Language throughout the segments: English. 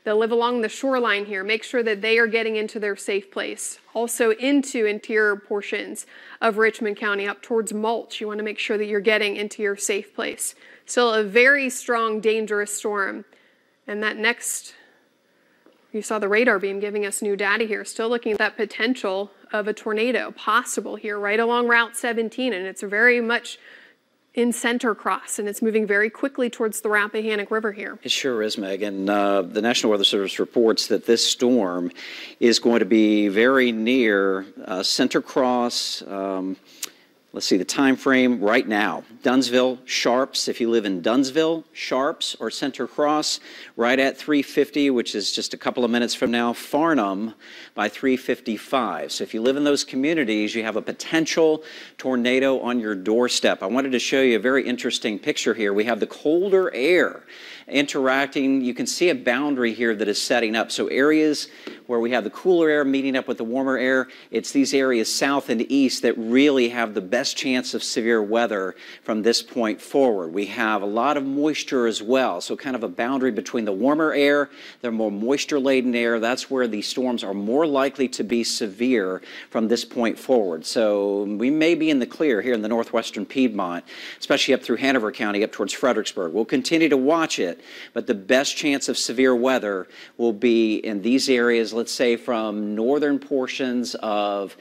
that live along the shoreline here. Make sure that they are getting into their safe place. Also into interior portions of Richmond County up towards Mulch. You want to make sure that you're getting into your safe place. Still a very strong, dangerous storm. And that next, you saw the radar beam giving us new data here. Still looking at that potential of a tornado possible here right along Route 17. And it's very much in center cross, and it's moving very quickly towards the Rappahannock River here. It sure is, Megan. The National Weather Service reports that this storm is going to be very near center cross. Let's see the time frame right now. Dunsville, Sharps, if you live in Dunsville, Sharps, or Center Cross, right at 3:50, which is just a couple of minutes from now. Farnham by 3:55. So if you live in those communities, you have a potential tornado on your doorstep. I wanted to show you a very interesting picture here. We have the colder air interacting. You can see a boundary here that is setting up. So areas where we have the cooler air meeting up with the warmer air, it's these areas south and east that really have the best chance of severe weather from this point forward. We have a lot of moisture as well, so kind of a boundary between the warmer air, the more moisture-laden air. That's where these storms are more likely to be severe from this point forward. So we may be in the clear here in the northwestern Piedmont, especially up through Hanover County, up towards Fredericksburg. We'll continue to watch it, but the best chance of severe weather will be in these areas, let's say from northern portions of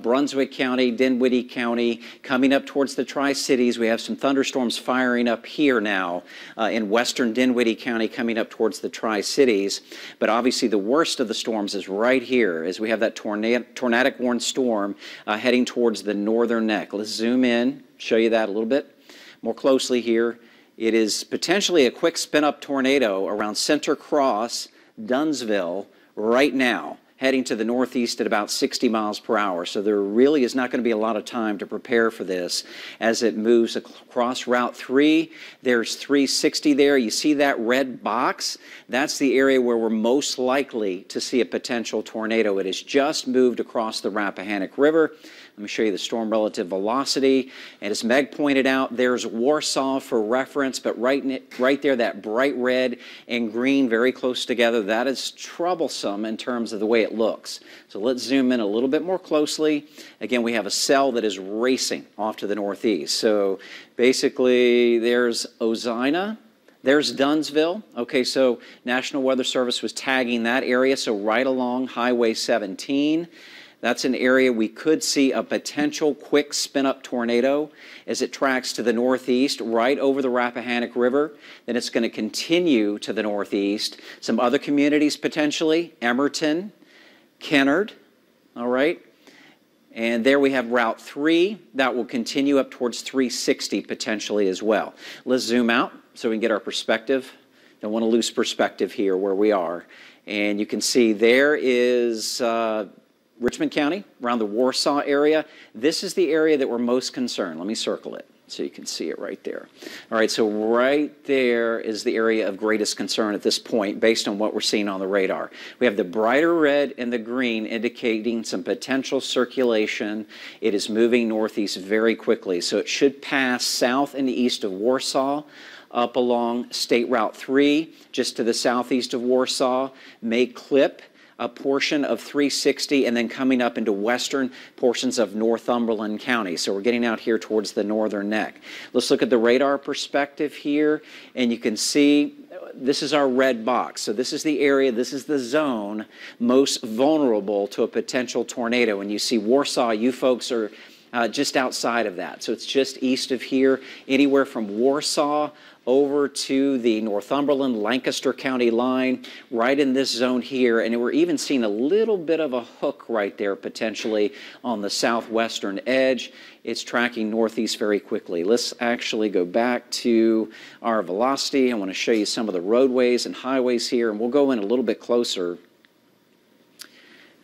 Brunswick County, Dinwiddie County, coming up towards the Tri-Cities. We have some thunderstorms firing up here now in western Dinwiddie County coming up towards the Tri-Cities. But obviously the worst of the storms is right here as we have that tornadic warned storm heading towards the northern neck. Let's zoom in, show you that a little bit more closely here. It is potentially a quick spin-up tornado around Center Cross, Dunsville, right now, heading to the northeast at about 60 miles per hour. So there really is not going to be a lot of time to prepare for this as it moves across Route 3. There's 360 there. You see that red box? That's the area where we're most likely to see a potential tornado. It has just moved across the Rappahannock River. Let me show you the storm relative velocity. And as Meg pointed out, there's Warsaw for reference, but right there, that bright red and green very close together, that is troublesome in terms of the way it looks. So let's zoom in a little bit more closely. Again, we have a cell that is racing off to the northeast. So basically, there's Ozina. There's Dunsville. Okay, so National Weather Service was tagging that area, so right along Highway 17. That's an area we could see a potential quick spin-up tornado as it tracks to the northeast, right over the Rappahannock River. Then it's going to continue to the northeast. Some other communities potentially, Emerton, Kennard, all right? And there we have Route 3. That will continue up towards 360 potentially as well. Let's zoom out so we can get our perspective. Don't want to lose perspective here where we are. And you can see there is Richmond County, around the Warsaw area. This is the area that we're most concerned. Let me circle it so you can see it right there. All right, so right there is the area of greatest concern at this point based on what we're seeing on the radar. We have the brighter red and the green indicating some potential circulation. It is moving northeast very quickly, so it should pass south and east of Warsaw, up along State Route 3, just to the southeast of Warsaw, may clip a portion of 360 and then coming up into western portions of Northumberland County. So we're getting out here towards the northern neck. Let's look at the radar perspective here, and you can see this is our red box. So this is the area, this is the zone most vulnerable to a potential tornado. And you see Warsaw, you folks are just outside of that. So it's just east of here, anywhere from Warsaw over to the Northumberland, Lancaster County line, right in this zone here. And we're even seeing a little bit of a hook right there potentially on the southwestern edge. It's tracking northeast very quickly. Let's actually go back to our velocity. I want to show you some of the roadways and highways here, and we'll go in a little bit closer.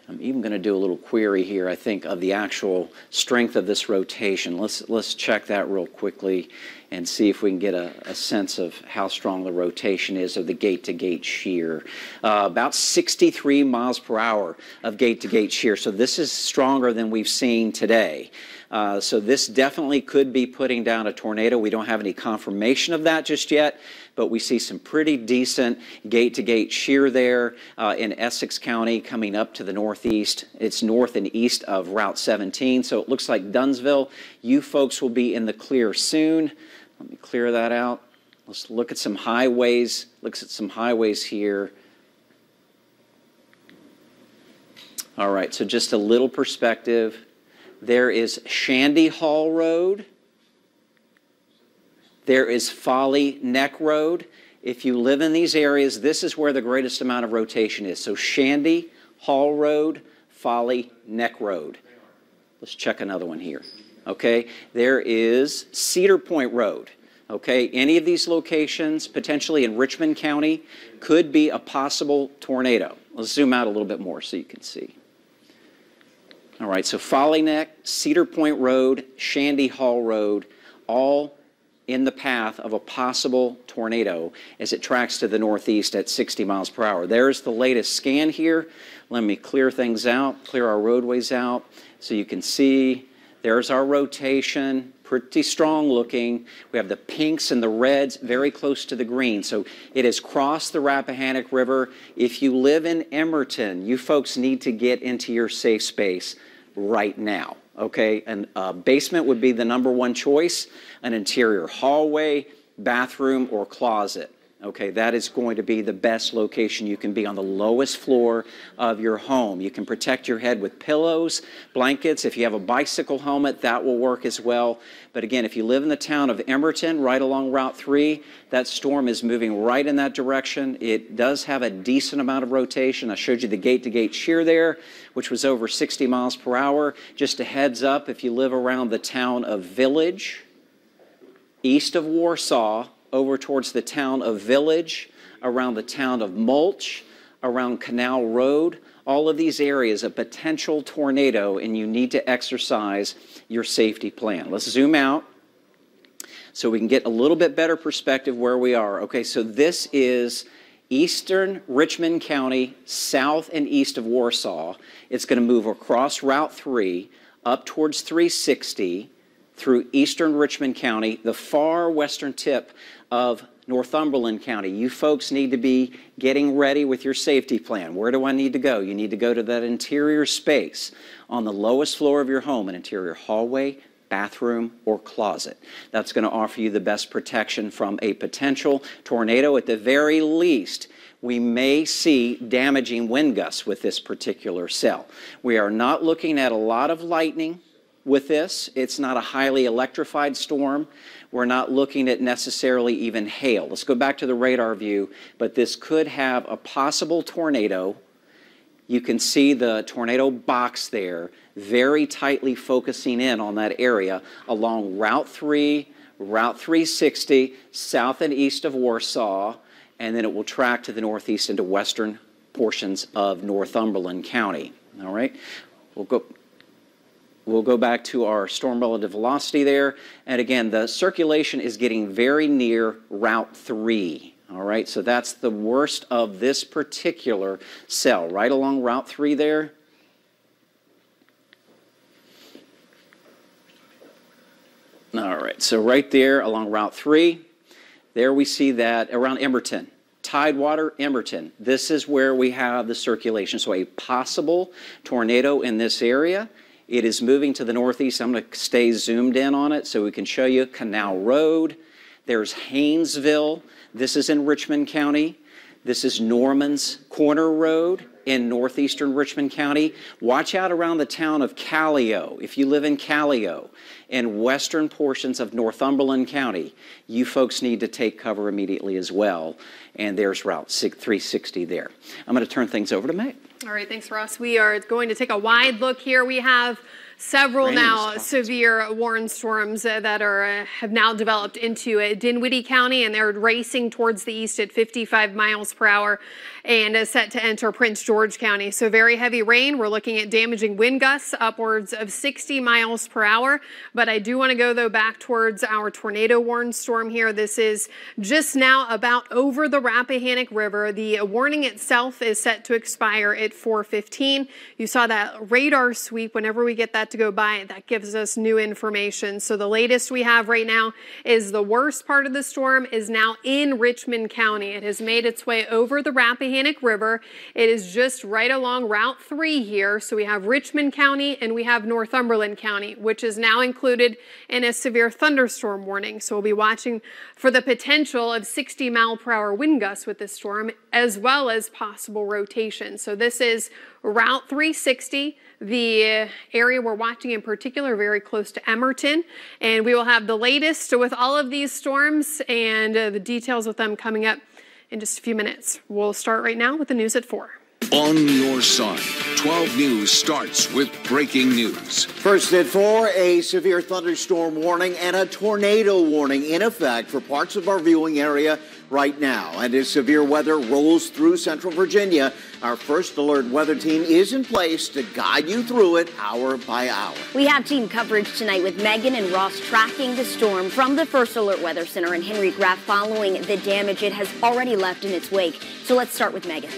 I'm even going to do a little query here, I think, of the actual strength of this rotation. Let's check that real quickly and see if we can get a sense of how strong the rotation is of the gate-to-gate shear. About 63 miles per hour of gate-to-gate shear, so this is stronger than we've seen today. So this definitely could be putting down a tornado. We don't have any confirmation of that just yet, but we see some pretty decent gate-to-gate shear there in Essex County coming up to the northeast. It's north and east of Route 17, so it looks like Dunsville. You folks will be in the clear soon. Let me clear that out. Let's look at some highways. Looks at some highways here. All right, so just a little perspective. There is Shandy Hall Road. There is Folly Neck Road. If you live in these areas, this is where the greatest amount of rotation is. So Shandy Hall Road, Folly Neck Road. Let's check another one here. Okay, there is Cedar Point Road. Okay, any of these locations, potentially in Richmond County, could be a possible tornado. Let's zoom out a little bit more so you can see. All right, so Folly Neck, Cedar Point Road, Shandy Hall Road, all in the path of a possible tornado as it tracks to the northeast at 60 miles per hour. There's the latest scan here. Let me clear things out, clear our roadways out so you can see. There's our rotation, pretty strong looking. We have the pinks and the reds very close to the green. So it has crossed the Rappahannock River. If you live in Emerton, you folks need to get into your safe space right now. Okay, and basement would be the #1 choice, an interior hallway, bathroom, or closet. Okay, that is going to be the best location you can be, on the lowest floor of your home. You can protect your head with pillows, blankets. If you have a bicycle helmet, that will work as well. But again, if you live in the town of Emerton, right along Route 3, that storm is moving right in that direction. It does have a decent amount of rotation. I showed you the gate-to-gate shear there, which was over 60 miles per hour. Just a heads up, if you live around the town of Village, east of Warsaw, over towards the town of Village, around the town of Mulch, around Canal Road, all of these areas, a potential tornado, and you need to exercise your safety plan. Let's zoom out so we can get a little bit better perspective where we are. Okay, so this is eastern Richmond County, south and east of Warsaw. It's going to move across Route 3, up towards 360, through eastern Richmond County, the far western tip of Northumberland County. You folks need to be getting ready with your safety plan. Where do I need to go? You need to go to that interior space on the lowest floor of your home, an interior hallway, bathroom, or closet. That's going to offer you the best protection from a potential tornado. At the very least, we may see damaging wind gusts with this particular cell. We are not looking at a lot of lightning with this. It's not a highly electrified storm. We're not looking at necessarily even hail. Let's go back to the radar view, but this could have a possible tornado. You can see the tornado box there, very tightly focusing in on that area along Route 3, Route 360, south and east of Warsaw, and then it will track to the northeast into western portions of Northumberland County. All right, We'll go back to our storm relative velocity there. And again, the circulation is getting very near Route 3. All right, so that's the worst of this particular cell, right along Route 3 there. All right, so right there along Route 3, there we see that around Emerton. Tidewater, Emerton. This is where we have the circulation. So a possible tornado in this area. It is moving to the northeast. I'm going to stay zoomed in on it so we can show you Canal Road. There's Haynesville. This is in Richmond County. This is Norman's Corner Road in northeastern Richmond County. Watch out around the town of Callio. If you live in Callio and western portions of Northumberland County, you folks need to take cover immediately as well. And there's Route 360 there. I'm going to turn things over to Meg. All right, thanks, Ross. We are going to take a wide look here. We have several now severe warning storms that have now developed into Dinwiddie County, and they're racing towards the east at 55 miles per hour and set to enter Prince George County. So very heavy rain. We're looking at damaging wind gusts upwards of 60 miles per hour. But I do want to go, though, back towards our tornado warning storm here. This is just now about over the Rappahannock River. The warning itself is set to expire at 4:15. You saw that radar sweep. Whenever we get that that to go by, that gives us new information. So the latest we have right now is the worst part of the storm is now in Richmond County. It has made its way over the Rappahannock River. It is just right along Route 3 here. So we have Richmond County and we have Northumberland County, which is now included in a severe thunderstorm warning. So we'll be watching for the potential of 60-mile-per-hour wind gusts with this storm, as well as possible rotation. So this is Route 360, the area we're watching in particular, very close to Emerton. And we will have the latest with all of these storms and the details with them coming up in just a few minutes. We'll start right now with the news at 4. On your side, 12 News starts with breaking news. First at 4, a severe thunderstorm warning and a tornado warning in effect for parts of our viewing area right now. And as severe weather rolls through central Virginia, our first alert weather team is in place to guide you through it hour by hour. We have team coverage tonight with Megan and Ross tracking the storm from the First Alert Weather Center in Henry Graff following the damage it has already left in its wake. So let's start with Megan.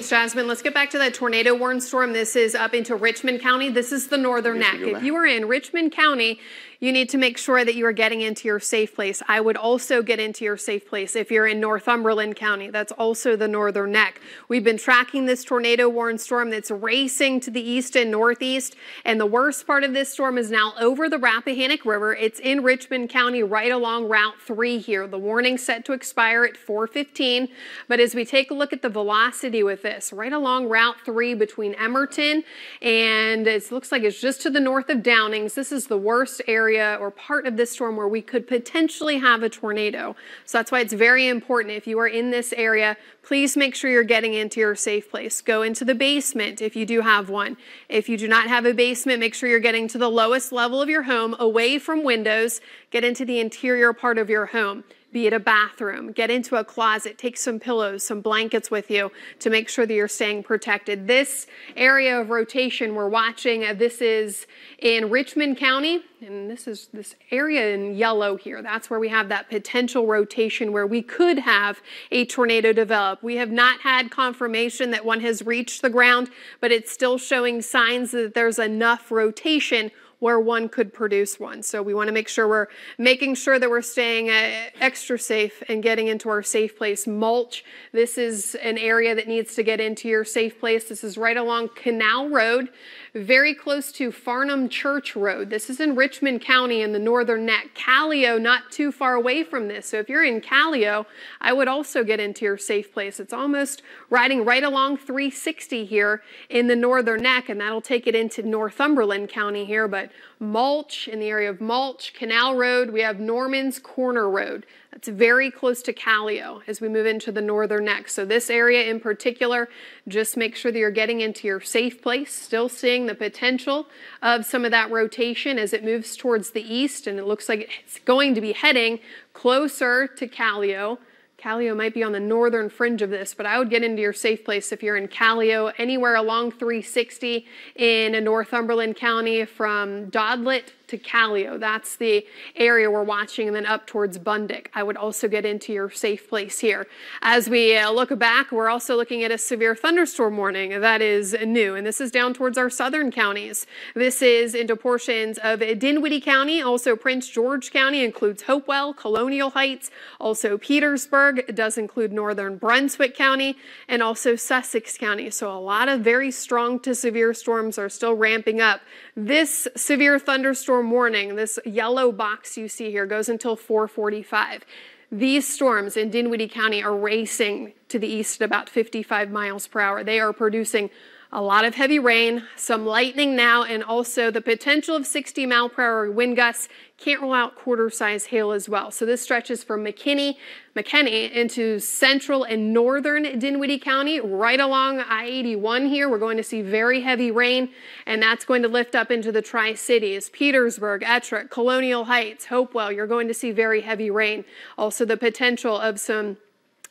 Jasmine, let's get back to that tornado warning storm. This is up into Richmond County. This is the northern neck. If you are in Richmond County, you need to make sure that you are getting into your safe place. I would also get into your safe place if you're in Northumberland County. That's also the northern neck. We've been tracking this tornado warning storm that's racing to the east and northeast. And the worst part of this storm is now over the Rappahannock River. It's in Richmond County right along Route 3 here. The warning's set to expire at 4:15. But as we take a look at the velocity with this, right along Route 3 between Emerton and it looks like it's just to the north of Downings, this is the worst area or part of this storm where we could potentially have a tornado. So that's why it's very important if you are in this area, please make sure you're getting into your safe place. Go into the basement if you do have one. If you do not have a basement, make sure you're getting to the lowest level of your home, away from windows. Get into the interior part of your home. Be it a bathroom, get into a closet, take some pillows, some blankets with you to make sure that you're staying protected. This area of rotation we're watching, this is in Richmond County, and this is this area in yellow here. That's where we have that potential rotation where we could have a tornado develop. We have not had confirmation that one has reached the ground, but it's still showing signs that there's enough rotation where one could produce one. So we want to make sure we're making sure that we're staying extra safe and getting into our safe place. Mulch, this is an area that needs to get into your safe place. This is right along Canal Road, very close to Farnham Church Road. This is in Richmond County in the northern neck. Callio, not too far away from this. So if you're in Callio, I would also get into your safe place. It's almost riding right along 360 here in the northern neck, and that'll take it into Northumberland County here. But Mulch, in the area of Mulch, Canal Road, we have Norman's Corner Road. That's very close to Callio as we move into the northern neck. So this area in particular, just make sure that you're getting into your safe place, still seeing the potential of some of that rotation as it moves towards the east, and it looks like it's going to be heading closer to Callio. Callio might be on the northern fringe of this, but I would get into your safe place if you're in Callio, anywhere along 360 in Northumberland County from Dodlett to Callio. That's the area we're watching, and then up towards Bundick. I would also get into your safe place here. As we look back, we're also looking at a severe thunderstorm warning that is new, and this is down towards our southern counties. This is into portions of Dinwiddie County, also Prince George County, includes Hopewell, Colonial Heights, also Petersburg. It does include northern Brunswick County, and also Sussex County. So a lot of very strong to severe storms are still ramping up. This severe thunderstorm warning, this yellow box you see here, goes until 4:45. These storms in Dinwiddie County are racing to the east at about 55 miles per hour. They are producing a lot of heavy rain, some lightning now, and also the potential of 60-mile-per-hour wind gusts. Can't rule out quarter-size hail as well. So this stretches from McKinney into central and northern Dinwiddie County, right along I-81 here. We're going to see very heavy rain, and that's going to lift up into the Tri-Cities. Petersburg, Ettrick, Colonial Heights, Hopewell, you're going to see very heavy rain. Also the potential of some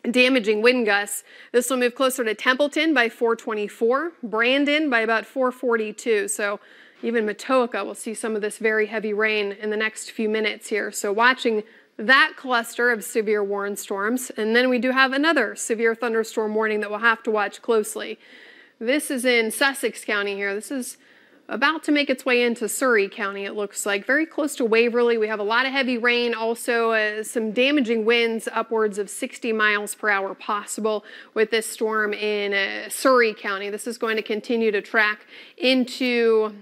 damaging wind gusts. This will move closer to Templeton by 4:24, Brandon by about 4:42. So even Matoaka will see some of this very heavy rain in the next few minutes here. So watching that cluster of severe warning storms. And then we do have another severe thunderstorm warning that we'll have to watch closely. This is in Sussex County here. This is about to make its way into Surrey County, it looks like. Very close to Waverly. We have a lot of heavy rain, also some damaging winds, upwards of 60 miles per hour possible with this storm in Surrey County. This is going to continue to track into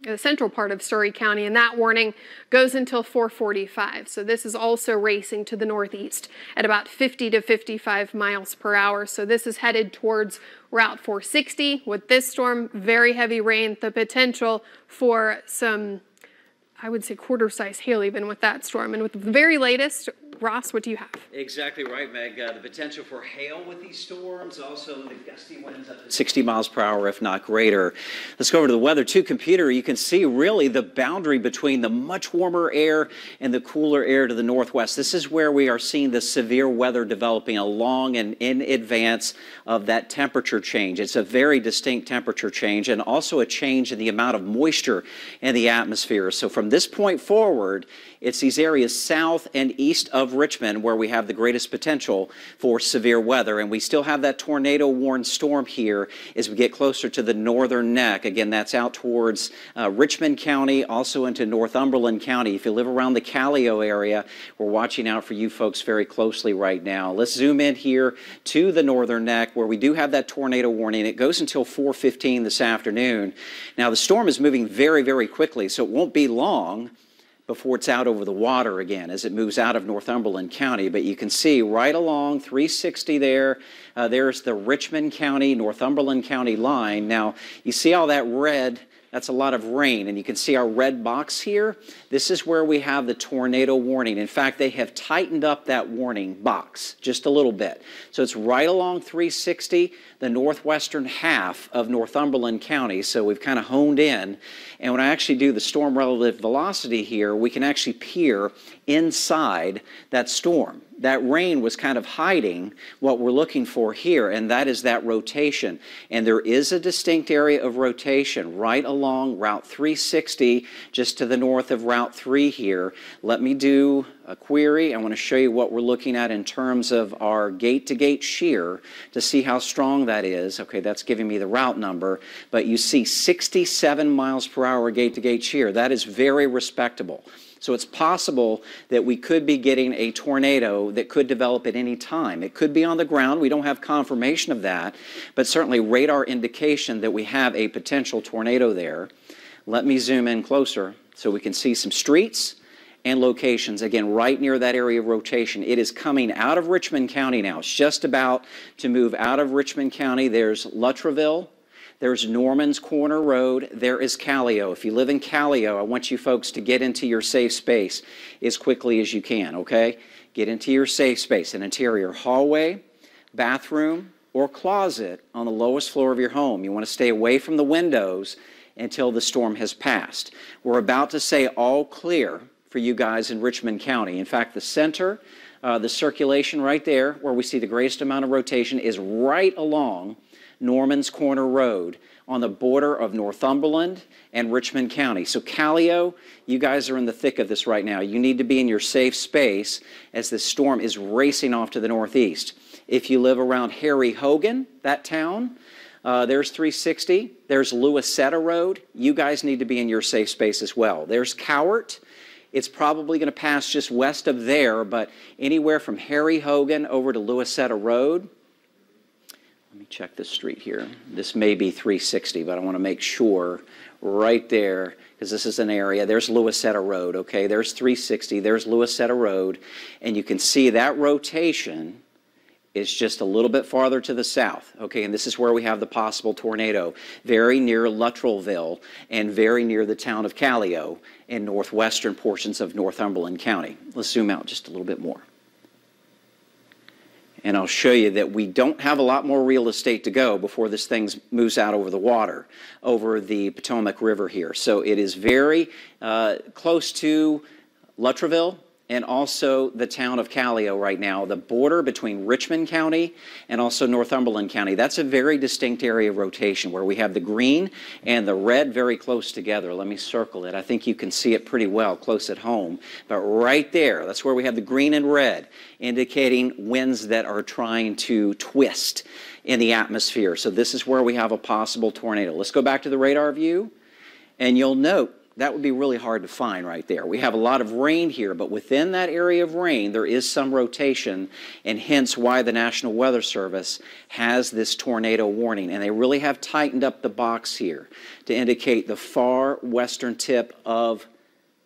the central part of Surrey County, and that warning goes until 4:45. So this is also racing to the northeast at about 50 to 55 miles per hour. So this is headed towards Route 460 with this storm, very heavy rain, the potential for some, I would say, quarter-size hail even with that storm. And with the very latest, Ross, what do you have? Exactly right, Meg. The potential for hail with these storms, also the gusty winds up to 60 miles per hour, if not greater. Let's go over to the Weather 2 computer. You can see really the boundary between the much warmer air and the cooler air to the northwest. This is where we are seeing the severe weather developing along and in advance of that temperature change. It's a very distinct temperature change and also a change in the amount of moisture in the atmosphere. So from this point forward, it's these areas south and east of Richmond where we have the greatest potential for severe weather. And we still have that tornado-warned storm here as we get closer to the northern neck. Again, that's out towards Richmond County, also into Northumberland County. If you live around the Callio area, we're watching out for you folks very closely right now. Let's zoom in here to the northern neck where we do have that tornado warning. It goes until 4:15 this afternoon. Now, the storm is moving very, very quickly, so it won't be long before it's out over the water again as it moves out of Northumberland County. But you can see right along 360 there, there's the Richmond County, Northumberland County line. Now, you see all that red? That's a lot of rain, and you can see our red box here. This is where we have the tornado warning. In fact, they have tightened up that warning box just a little bit. So it's right along 360, the northwestern half of Northumberland County. So we've kind of honed in. And when I actually do the storm relative velocity here, we can actually peer inside that storm. That rain was kind of hiding what we're looking for here, and that is that rotation. And there is a distinct area of rotation right along Route 360, just to the north of Route 3 here. Let me do a query. I want to show you what we're looking at in terms of our gate-to-gate shear to see how strong that is. Okay, that's giving me the route number, but you see 67 miles per hour gate-to-gate shear. That is very respectable. So it's possible that we could be getting a tornado that could develop at any time. It could be on the ground. We don't have confirmation of that, but certainly radar indication that we have a potential tornado there. Let me zoom in closer so we can see some streets and locations, again, right near that area of rotation. It is coming out of Richmond County now. It's just about to move out of Richmond County. There's Luttrellville. There's Norman's Corner Road. There is Callio. If you live in Callio, I want you folks to get into your safe space as quickly as you can, okay? Get into your safe space, an interior hallway, bathroom, or closet on the lowest floor of your home. You want to stay away from the windows until the storm has passed. We're about to say all clear for you guys in Richmond County. In fact, the center, the circulation right there, where we see the greatest amount of rotation, is right along Norman's Corner Road on the border of Northumberland and Richmond County. So Callio, you guys are in the thick of this right now. You need to be in your safe space as this storm is racing off to the northeast. If you live around Harry Hogan, that town, there's 360. There's Louisetta Road. You guys need to be in your safe space as well. There's Cowart. It's probably going to pass just west of there, but anywhere from Harry Hogan over to Louisetta Road. Let me check this street here. This may be 360, but I want to make sure right there, because this is an area. There's Louisetta Road, okay? There's 360. There's Louisetta Road. And you can see that rotation is just a little bit farther to the south, okay? And this is where we have the possible tornado, very near Luttrellville and very near the town of Callio in northwestern portions of Northumberland County. Let's zoom out just a little bit more. And I'll show you that we don't have a lot more real estate to go before this thing moves out over the water, over the Potomac River here. So it is very close to Luttrellville and also the town of Callio right now, the border between Richmond County and also Northumberland County. That's a very distinct area of rotation where we have the green and the red very close together. Let me circle it. I think you can see it pretty well close at home. But right there, that's where we have the green and red, indicating winds that are trying to twist in the atmosphere. So this is where we have a possible tornado. Let's go back to the radar view. And you'll note that would be really hard to find right there. We have a lot of rain here, but within that area of rain, there is some rotation, and hence why the National Weather Service has this tornado warning. And they really have tightened up the box here to indicate the far western tip of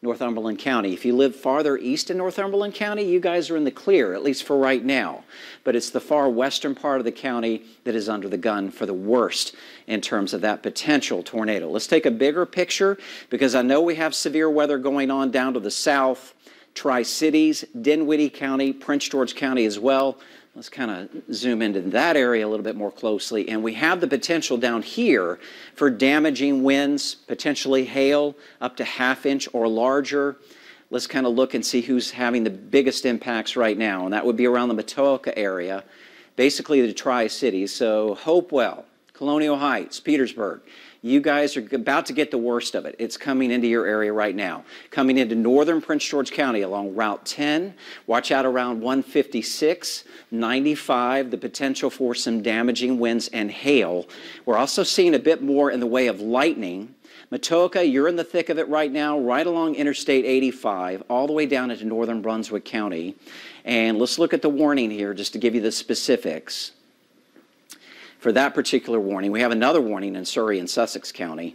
Northumberland County. If you live farther east in Northumberland County, you guys are in the clear, at least for right now. But it's the far western part of the county that is under the gun for the worst in terms of that potential tornado. Let's take a bigger picture, because I know we have severe weather going on down to the south, Tri-Cities, Dinwiddie County, Prince George County as well. Let's kind of zoom into that area a little bit more closely. And we have the potential down here for damaging winds, potentially hail up to ½ inch or larger. Let's kind of look and see who's having the biggest impacts right now. And that would be around the Matoaka area, basically the Tri-Cities. So Hopewell, Colonial Heights, Petersburg. You guys are about to get the worst of it. It's coming into your area right now. Coming into northern Prince George County along Route 10. Watch out around 156, 95, the potential for some damaging winds and hail. We're also seeing a bit more in the way of lightning. Matoaka, you're in the thick of it right now, right along Interstate 85, all the way down into northern Brunswick County. And let's look at the warning here just to give you the specifics. For that particular warning, we have another warning in Surrey and Sussex County.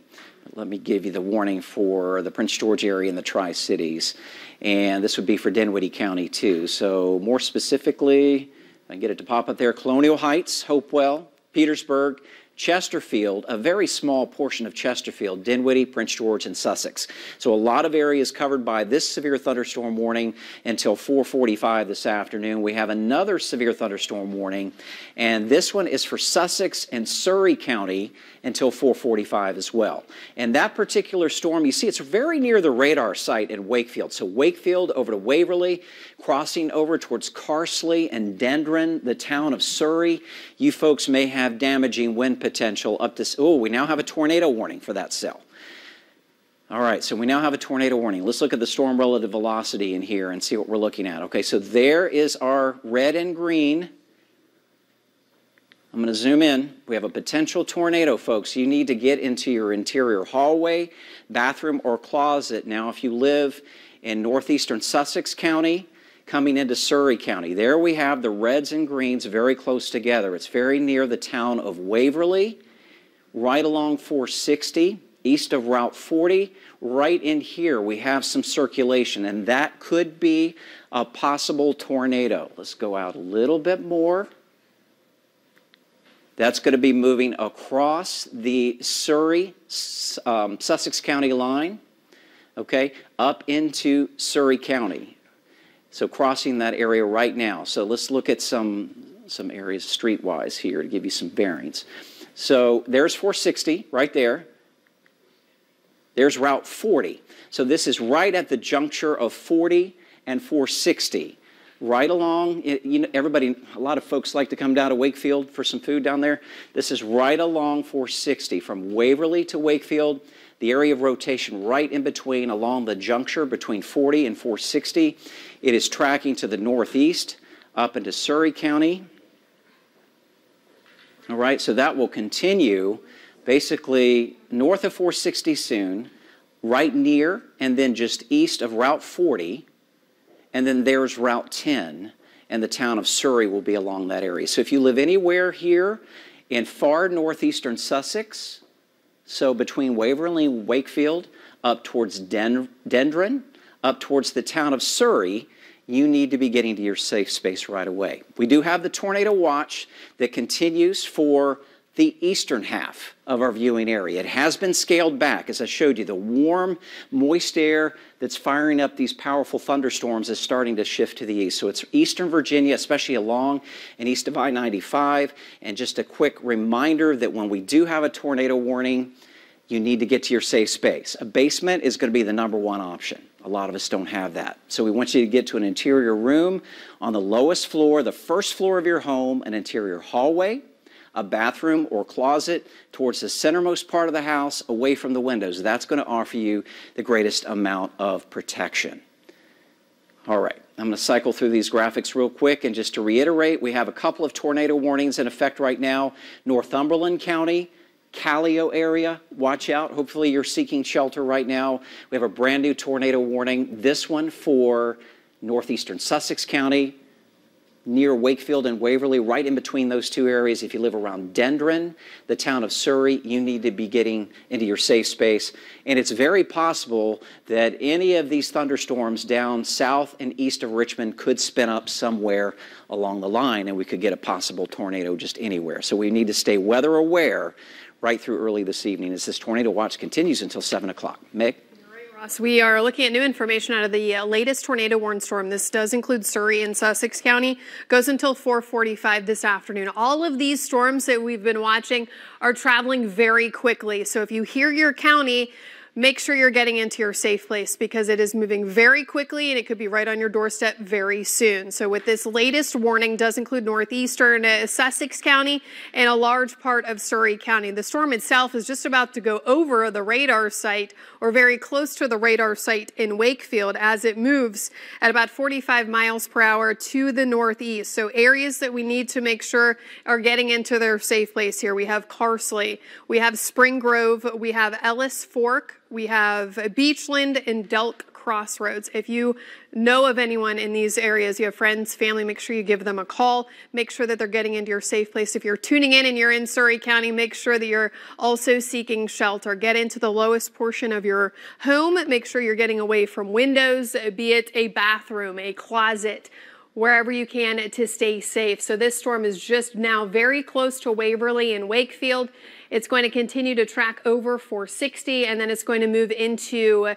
Let me give you the warning for the Prince George area and the Tri-Cities. And this would be for Dinwiddie County too. So more specifically, I can get it to pop up there, Colonial Heights, Hopewell, Petersburg, Chesterfield, a very small portion of Chesterfield, Dinwiddie, Prince George, and Sussex. So a lot of areas covered by this severe thunderstorm warning until 4:45 this afternoon. We have another severe thunderstorm warning, and this one is for Sussex and Surrey County until 4:45 as well. And that particular storm, you see, it's very near the radar site in Wakefield. So Wakefield over to Waverly, crossing over towards Carsley and Dendron, the town of Surrey. You folks may have damaging wind potential up to, oh, we now have a tornado warning for that cell. All right, so we now have a tornado warning. Let's look at the storm relative velocity in here and see what we're looking at. Okay, so there is our red and green. I'm going to zoom in. We have a potential tornado, folks. You need to get into your interior hallway, bathroom, or closet. Now, if you live in northeastern Sussex County, coming into Surrey County, there we have the reds and greens very close together. It's very near the town of Waverly, right along 460, east of Route 40. Right in here, we have some circulation, and that could be a possible tornado. Let's go out a little bit more. That's going to be moving across the Surrey, Sussex County line, okay, up into Surrey County. So crossing that area right now. So let's look at some areas streetwise here to give you some bearings. So there's 460 right there. There's Route 40. So this is right at the juncture of 40 and 460. Right along, you know, everybody, a lot of folks like to come down to Wakefield for some food down there. This is right along 460 from Waverly to Wakefield. The area of rotation right in between along the juncture between 40 and 460. It is tracking to the northeast up into Surrey County. All right, so that will continue basically north of 460 soon, right near and then just east of Route 40. And then there's Route 10, and the town of Surrey will be along that area. So if you live anywhere here in far northeastern Sussex, so between Waverly and Wakefield, up towards Dendron, up towards the town of Surrey, you need to be getting to your safe space right away. We do have the tornado watch that continues for the eastern half of our viewing area. It has been scaled back, as I showed you. The warm, moist air that's firing up these powerful thunderstorms is starting to shift to the east. So it's eastern Virginia, especially along and east of I-95. And just a quick reminder that when we do have a tornado warning, you need to get to your safe space. A basement is going to be the #1 option. A lot of us don't have that. So we want you to get to an interior room on the lowest floor, the first floor of your home, an interior hallway, a bathroom or closet towards the centermost part of the house, away from the windows. That's going to offer you the greatest amount of protection. All right, I'm going to cycle through these graphics real quick, and just to reiterate, we have a couple of tornado warnings in effect right now. Northumberland County, Callio area, watch out. Hopefully you're seeking shelter right now. We have a brand new tornado warning. This one for northeastern Sussex County, near Wakefield and Waverly, right in between those two areas. If you live around Dendron, the town of Surrey, you need to be getting into your safe space. And it's very possible that any of these thunderstorms down south and east of Richmond could spin up somewhere along the line, and we could get a possible tornado just anywhere. So we need to stay weather aware right through early this evening as this tornado watch continues until 7 o'clock. Meg? We are looking at new information out of the latest tornado warning storm. This does include Surrey and Sussex County. Goes until 4:45 this afternoon. All of these storms that we've been watching are traveling very quickly. So if you hear your county, make sure you're getting into your safe place because it is moving very quickly and it could be right on your doorstep very soon. So with this latest warning, does include northeastern Sussex County and a large part of Surrey County. The storm itself is just about to go over the radar site or very close to the radar site in Wakefield as it moves at about 45 miles per hour to the northeast. So areas that we need to make sure are getting into their safe place here. We have Carsley, we have Spring Grove, we have Ellis Fork, we have Beachland and Delk Crossroads. If you know of anyone in these areas, you have friends, family, make sure you give them a call. Make sure that they're getting into your safe place. If you're tuning in and you're in Surrey County, make sure that you're also seeking shelter. Get into the lowest portion of your home. Make sure you're getting away from windows, be it a bathroom, a closet, wherever you can to stay safe. So this storm is just now very close to Waverly and Wakefield. It's going to continue to track over 460 and then it's going to move into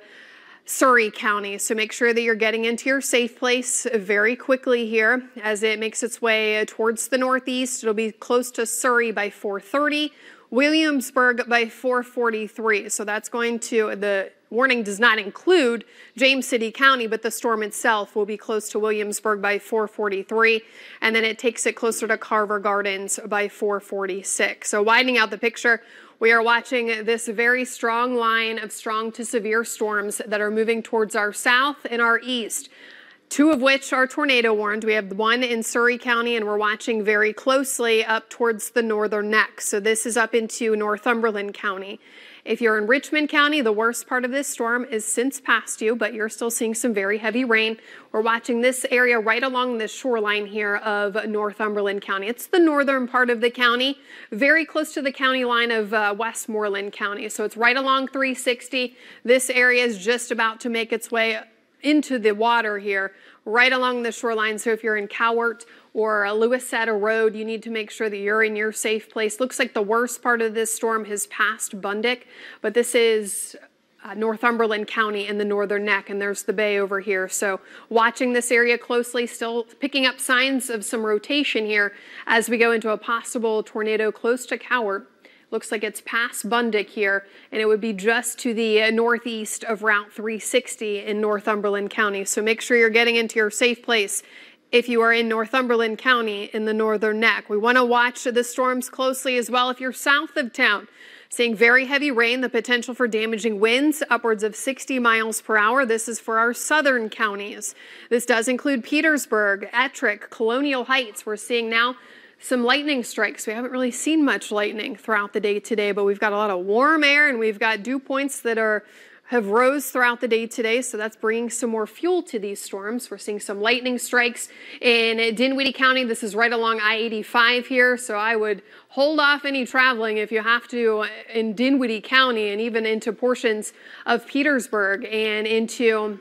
Surrey County. So make sure that you're getting into your safe place very quickly here as it makes its way towards the northeast. It'll be close to Surrey by 4:30, Williamsburg by 4:43. So that's going to, the warning does not include James City County, but the storm itself will be close to Williamsburg by 4:43, and then it takes it closer to Carver Gardens by 4:46. So widening out the picture, we are watching this very strong line of strong to severe storms that are moving towards our south and our east, two of which are tornado warned. We have one in Surrey County, and we're watching very closely up towards the northern neck. So this is up into Northumberland County. If you're in Richmond County, the worst part of this storm is since past you, but you're still seeing some very heavy rain. We're watching this area right along the shoreline here of Northumberland County. It's the northern part of the county, very close to the county line of Westmoreland County. So it's right along 360. This area is just about to make its way into the water here, right along the shoreline. So if you're in Cowart or Lewisetta Road, you need to make sure that you're in your safe place. Looks like the worst part of this storm has passed Bundick, but this is Northumberland County in the northern neck, and there's the bay over here. So watching this area closely, still picking up signs of some rotation here as we go into a possible tornado close to Cowart. Looks like it's past Bundick here, and it would be just to the northeast of Route 360 in Northumberland County. So make sure you're getting into your safe place if you are in Northumberland County in the northern neck. We want to watch the storms closely as well if you're south of town. Seeing very heavy rain, the potential for damaging winds upwards of 60 miles per hour. This is for our southern counties. This does include Petersburg, Ettrick, Colonial Heights. We're seeing now some lightning strikes. We haven't really seen much lightning throughout the day today, but we've got a lot of warm air and we've got dew points that have rose throughout the day today, so that's bringing some more fuel to these storms. We're seeing some lightning strikes in Dinwiddie County. This is right along I-85 here, so I would hold off any traveling if you have to in Dinwiddie County and even into portions of Petersburg and into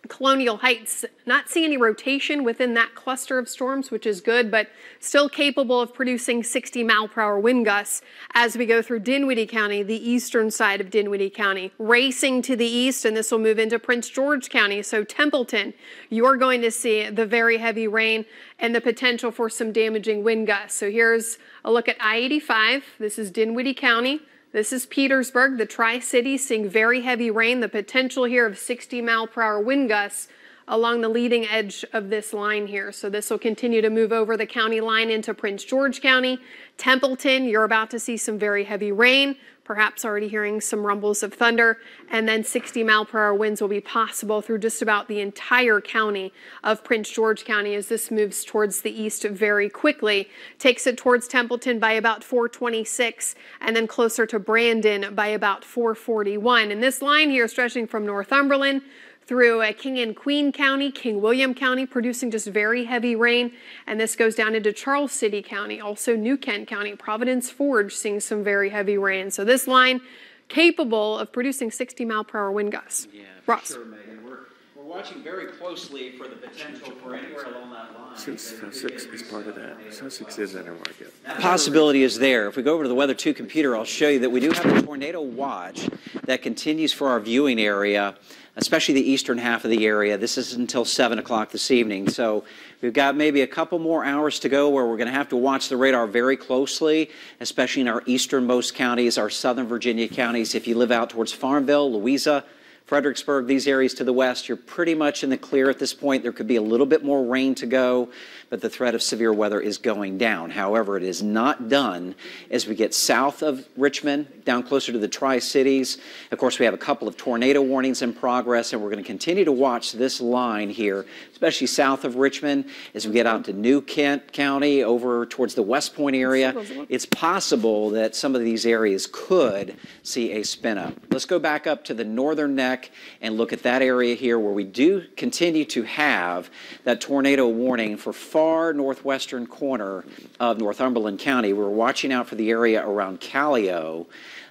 Colonial Heights. Not seeing any rotation within that cluster of storms, which is good, but still capable of producing 60 mile per hour wind gusts as we go through Dinwiddie County, the eastern side of Dinwiddie County. Racing to the east, and this will move into Prince George County. So Templeton, you're going to see the very heavy rain and the potential for some damaging wind gusts. So here's a look at I-85. This is Dinwiddie County. This is Petersburg, the Tri-Cities, seeing very heavy rain, the potential here of 60 mile per hour wind gusts along the leading edge of this line here. So this will continue to move over the county line into Prince George County. Templeton, you're about to see some very heavy rain, perhaps already hearing some rumbles of thunder, and then 60-mile-per-hour winds will be possible through just about the entire county of Prince George County as this moves towards the east very quickly. Takes it towards Templeton by about 426 and then closer to Brandon by about 441. And this line here stretching from Northumberland through King and Queen County, King William County, producing just very heavy rain. And this goes down into Charles City County, also New Kent County, Providence Forge, seeing some very heavy rain. So this line capable of producing 60-mile-per-hour wind gusts. Yeah, Ross. sure, Megan. We're watching very closely for the potential for anywhere along that line. Sussex is part of that. Sussex is in our market. Possibility is there. If we go over to the Weather 2 computer, I'll show you that we do have a tornado watch that continues for our viewing area, especially the eastern half of the area. This is until 7 o'clock this evening. So we've got maybe a couple more hours to go where we're going to have to watch the radar very closely, especially in our easternmost counties, our southern Virginia counties. If you live out towards Farmville, Louisa, Fredericksburg, these areas to the west, you're pretty much in the clear at this point. There could be a little bit more rain to go, but the threat of severe weather is going down. However, it is not done as we get south of Richmond, down closer to the Tri-Cities. Of course, we have a couple of tornado warnings in progress, and we're going to continue to watch this line here, especially south of Richmond, as we get out to New Kent County, over towards the West Point area. It's possible that some of these areas could see a spin up. Let's go back up to the northern neck and look at that area here where we do continue to have that tornado warning for far northwestern corner of Northumberland County. We're watching out for the area around Callio,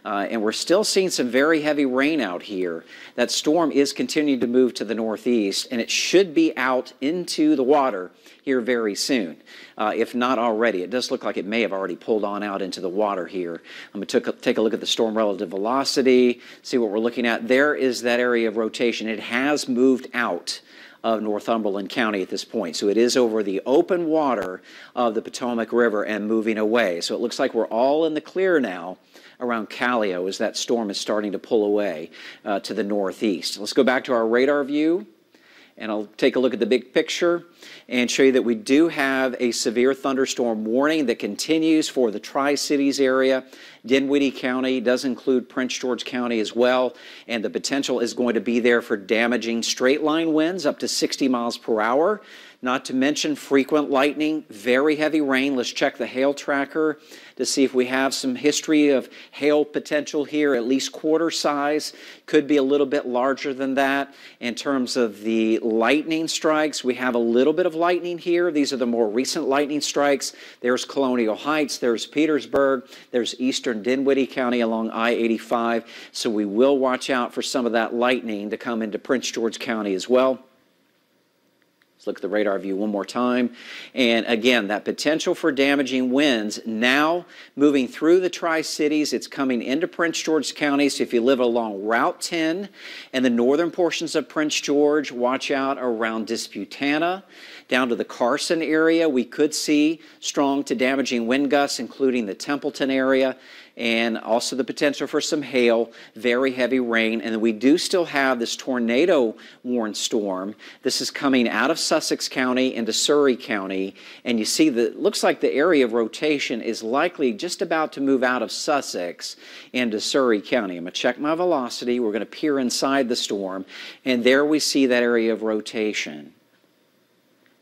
and we're still seeing some very heavy rain out here. That storm is continuing to move to the northeast, and it should be out into the water here very soon, if not already. It does look like it may have already pulled on out into the water here. I'm going to take a look at the storm relative velocity, see what we're looking at. There is that area of rotation. It has moved out of Northumberland County at this point. So it is over the open water of the Potomac River and moving away. So it looks like we're all in the clear now around Callio as that storm is starting to pull away to the northeast. Let's go back to our radar view, and I'll take a look at the big picture and show you that we do have a severe thunderstorm warning that continues for the Tri-Cities area. Dinwiddie County does include Prince George County as well, and the potential is going to be there for damaging straight line winds up to 60 miles per hour. Not to mention frequent lightning, very heavy rain. Let's check the hail tracker to see if we have some history of hail potential here, at least quarter size. Could be a little bit larger than that. In terms of the lightning strikes, we have a little bit of lightning here. These are the more recent lightning strikes. There's Colonial Heights, there's Petersburg, there's eastern Dinwiddie County along I-85. So we will watch out for some of that lightning to come into Prince George County as well. Let's look at the radar view one more time. And again, that potential for damaging winds now moving through the Tri-Cities. It's coming into Prince George County. So if you live along Route 10 and the northern portions of Prince George, watch out around Disputana. Down to the Carson area, we could see strong to damaging wind gusts, including the Templeton area, and also the potential for some hail, very heavy rain. And then we do still have this tornado warned storm. This is coming out of Sussex County into Surrey County. And you see that it looks like the area of rotation is likely just about to move out of Sussex into Surrey County. I'm going to check my velocity. We're going to peer inside the storm. And there we see that area of rotation.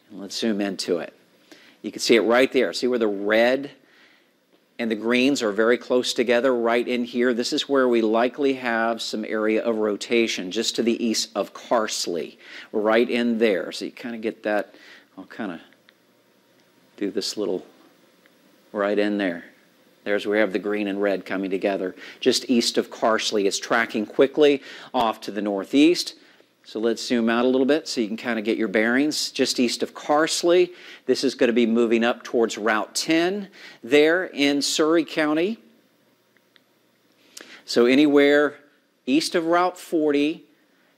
And let's zoom into it. You can see it right there. See where the red and the greens are very close together right in here. This is where we likely have some area of rotation just to the east of Carsley, right in there. So you kind of get that. I'll kind of do this little right in there. There's where we have the green and red coming together. Just east of Carsley. It's tracking quickly off to the northeast. So let's zoom out a little bit so you can kind of get your bearings. Just east of Carsley, this is going to be moving up towards Route 10 there in Surrey County. So anywhere east of Route 40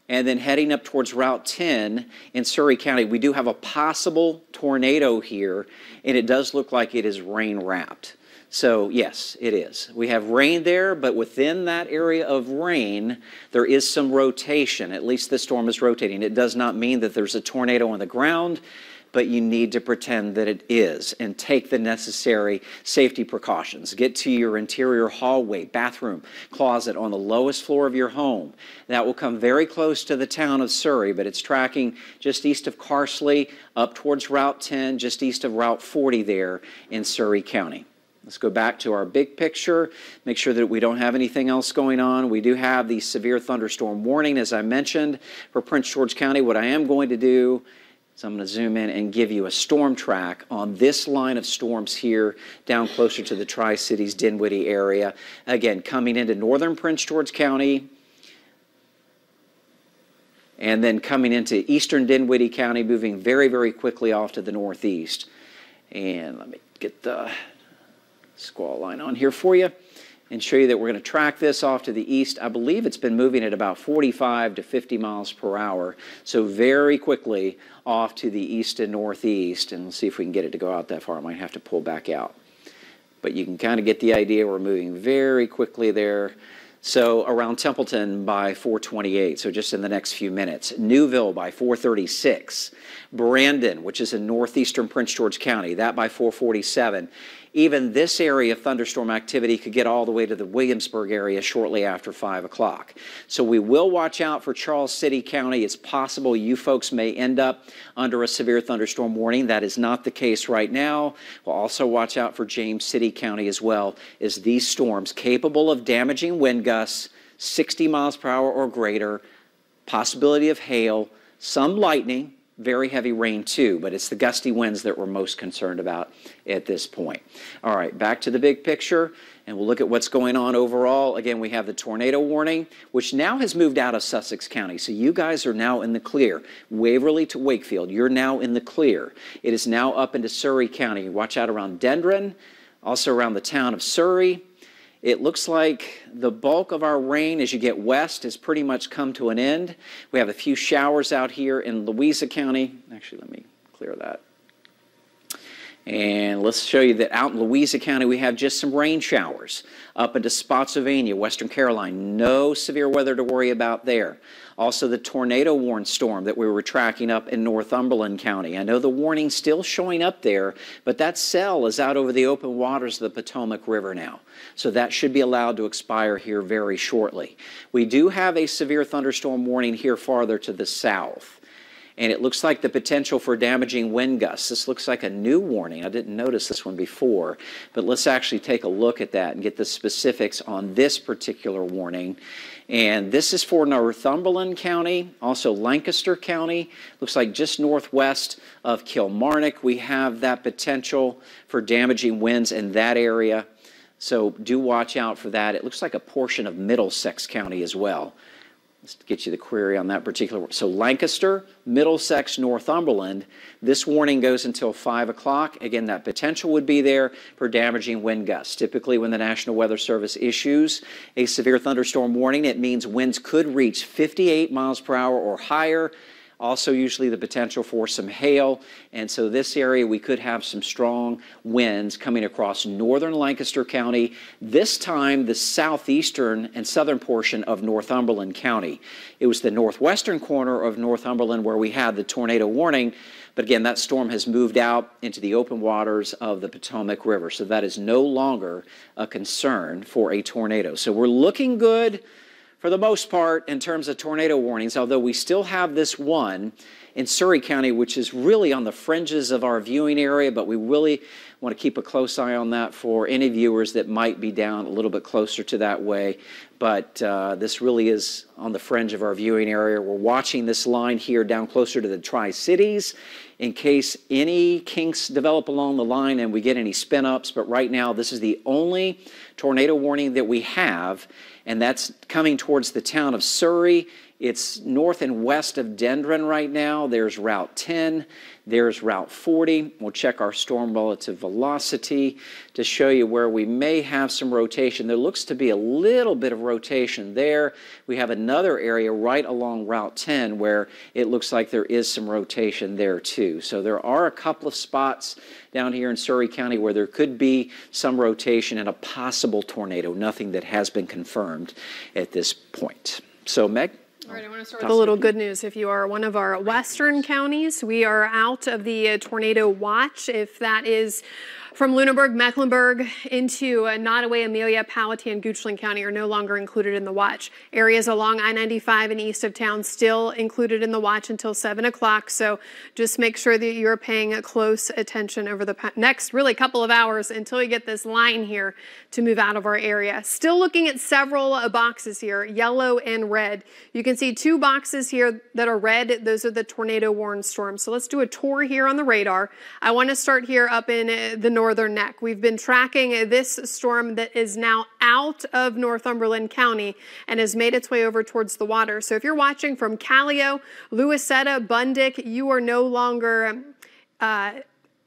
and then heading up towards Route 10 in Surrey County, we do have a possible tornado here, and it does look like it is rain-wrapped. So yes, it is. We have rain there, but within that area of rain, there is some rotation. At least the storm is rotating. It does not mean that there's a tornado on the ground, but you need to pretend that it is and take the necessary safety precautions. Get to your interior hallway, bathroom, closet on the lowest floor of your home. That will come very close to the town of Surrey, but it's tracking just east of Carsley, up towards Route 10, just east of Route 40 there in Surrey County. Let's go back to our big picture, make sure that we don't have anything else going on. We do have the severe thunderstorm warning, as I mentioned, for Prince George County. What I am going to do is I'm going to zoom in and give you a storm track on this line of storms here down closer to the Tri-Cities, Dinwiddie area. Again, coming into northern Prince George County, and then coming into eastern Dinwiddie County, moving very, very quickly off to the northeast. And let me get the squall line on here for you and show you that we're going to track this off to the east. I believe it's been moving at about 45 to 50 miles per hour, so very quickly off to the east and northeast. And we'll see if we can get it to go out that far. I might have to pull back out. But you can kind of get the idea. We're moving very quickly there. So around Templeton by 4:28, so just in the next few minutes. Newville by 4:36. Brandon, which is in northeastern Prince George County, that by 4:47. Even this area of thunderstorm activity could get all the way to the Williamsburg area shortly after 5 o'clock. So we will watch out for Charles City County. It's possible you folks may end up under a severe thunderstorm warning. That is not the case right now. We'll also watch out for James City County as well, as these storms capable of damaging wind gusts 60 miles per hour or greater, possibility of hail, some lightning, very heavy rain too, but it's the gusty winds that we're most concerned about at this point. All right, back to the big picture, and we'll look at what's going on overall. Again, we have the tornado warning, which now has moved out of Sussex County, so you guys are now in the clear. Waverly to Wakefield, you're now in the clear. It is now up into Surrey County. Watch out around Dendron, also around the town of Surrey. It looks like the bulk of our rain as you get west has pretty much come to an end. We have a few showers out here in Louisa County. Actually, let me clear that. And let's show you that out in Louisa County, we have just some rain showers. Up into Spotsylvania, Western Carolina, no severe weather to worry about there. Also, the tornado warned storm that we were tracking up in Northumberland County. I know the warning's still showing up there, but that cell is out over the open waters of the Potomac River now. So that should be allowed to expire here very shortly. We do have a severe thunderstorm warning here farther to the south. And it looks like the potential for damaging wind gusts. This looks like a new warning. I didn't notice this one before, but let's actually take a look at that and get the specifics on this particular warning. And this is for Northumberland County, also Lancaster County. Looks like just northwest of Kilmarnock, we have that potential for damaging winds in that area. So do watch out for that. It looks like a portion of Middlesex County as well. Let's get you the query on that particular one. So Lancaster, Middlesex, Northumberland, this warning goes until 5 o'clock. Again, that potential would be there for damaging wind gusts. Typically, when the National Weather Service issues a severe thunderstorm warning, it means winds could reach 58 miles per hour or higher. Also, usually the potential for some hail. And so this area, we could have some strong winds coming across northern Lancaster County, this time the southeastern and southern portion of Northumberland County. It was the northwestern corner of Northumberland where we had the tornado warning. But again, that storm has moved out into the open waters of the Potomac River. So that is no longer a concern for a tornado. So we're looking good for the most part in terms of tornado warnings, although we still have this one in Surrey County, which is really on the fringes of our viewing area, but we really want to keep a close eye on that for any viewers that might be down a little bit closer to that way. But this really is on the fringe of our viewing area. We're watching this line here down closer to the Tri-Cities in case any kinks develop along the line and we get any spin-ups. But right now, this is the only tornado warning that we have, and that's coming towards the town of Surrey It's north and west of Dendron right now. There's Route 10. There's Route 40. We'll check our storm relative velocity to show you where we may have some rotation. There looks to be a little bit of rotation there. We have another area right along Route 10 where it looks like there is some rotation there too. So there are a couple of spots down here in Surry County where there could be some rotation and a possible tornado. Nothing that has been confirmed at this point. So, Meg? All right, I want to start with a little good news. If you are one of our western counties, we are out of the tornado watch. If that is from Lunenburg, Mecklenburg into Nottoway, Amelia, Powhatan, Goochland County are no longer included in the watch. Areas along I-95 and east of town still included in the watch until 7 o'clock. So just make sure that you're paying close attention over the next really couple of hours until we get this line here to move out of our area. Still looking at several boxes here, yellow and red. You can see 2 boxes here that are red. Those are the tornado warned storms. So let's do a tour here on the radar. I want to start here up in the northern neck. We've been tracking this storm that is now out of Northumberland County and has made its way over towards the water. So if you're watching from Callio, Louisetta, Bundick, you are no longer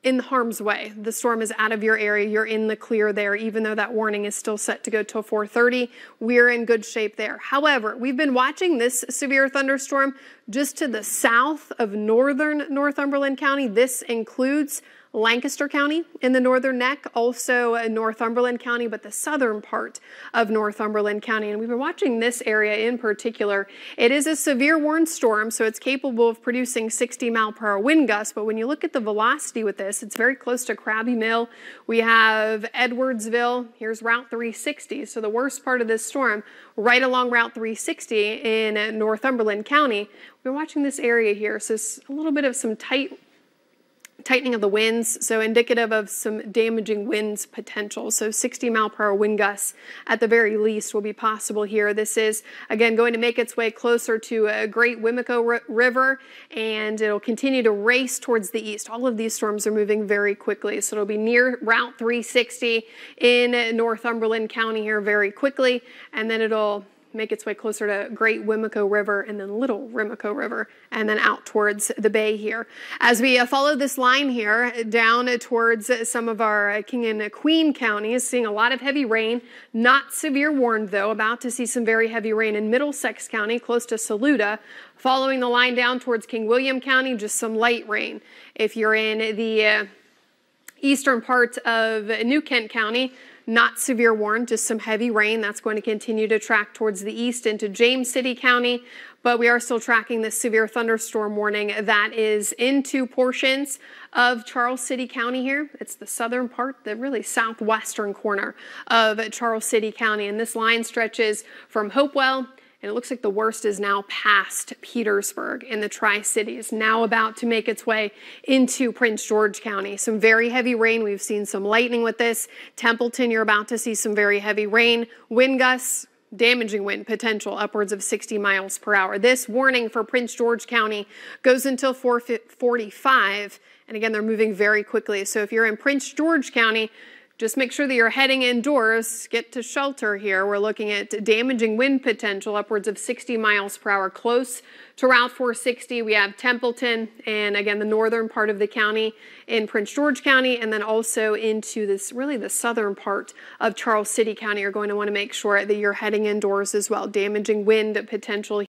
in harm's way. The storm is out of your area. You're in the clear there, even though that warning is still set to go till 4:30. We're in good shape there. However, we've been watching this severe thunderstorm just to the south of northern Northumberland County. This includes Lancaster County in the northern neck, also Northumberland County, but the southern part of Northumberland County. And we've been watching this area in particular. It is a severe warned storm, so it's capable of producing 60-mile-per-hour wind gusts. But when you look at the velocity with this, it's very close to Krabby Mill. We have Edwardsville. Here's Route 360. So the worst part of this storm, right along Route 360 in Northumberland County. We're watching this area here. So it's a little bit of some tightening of the winds, so indicative of some damaging winds potential. So 60-mile-per-hour wind gusts at the very least will be possible here. This is, again, going to make its way closer to Great Wimico River, and it'll continue to race towards the east. All of these storms are moving very quickly, so it'll be near Route 360 in Northumberland County here very quickly, and then it'll make its way closer to Great Wimico River and then Little Wimico River and then out towards the bay here. As we follow this line here down towards some of our King and Queen counties, seeing a lot of heavy rain, not severe warned though, about to see some very heavy rain in Middlesex County close to Saluda. Following the line down towards King William County, just some light rain. If you're in the eastern part of New Kent County, not severe warned, just some heavy rain. That's going to continue to track towards the east into James City County, but we are still tracking this severe thunderstorm warning that is into portions of Charles City County here. It's the southern part, the really southwestern corner of Charles City County, and this line stretches from Hopewell, and it looks like the worst is now past Petersburg in the Tri-Cities, now about to make its way into Prince George County. Some very heavy rain. We've seen some lightning with this. Templeton, you're about to see some very heavy rain. Wind gusts, damaging wind potential, upwards of 60 miles per hour. This warning for Prince George County goes until 4:45, and again, they're moving very quickly. So if you're in Prince George County, just make sure that you're heading indoors, get to shelter here. We're looking at damaging wind potential, upwards of 60 miles per hour, close to Route 460. We have Templeton and, again, the northern part of the county in Prince George County, and then also into this, really the southern part of Charles City County. You're going to want to make sure that you're heading indoors as well. Damaging wind potential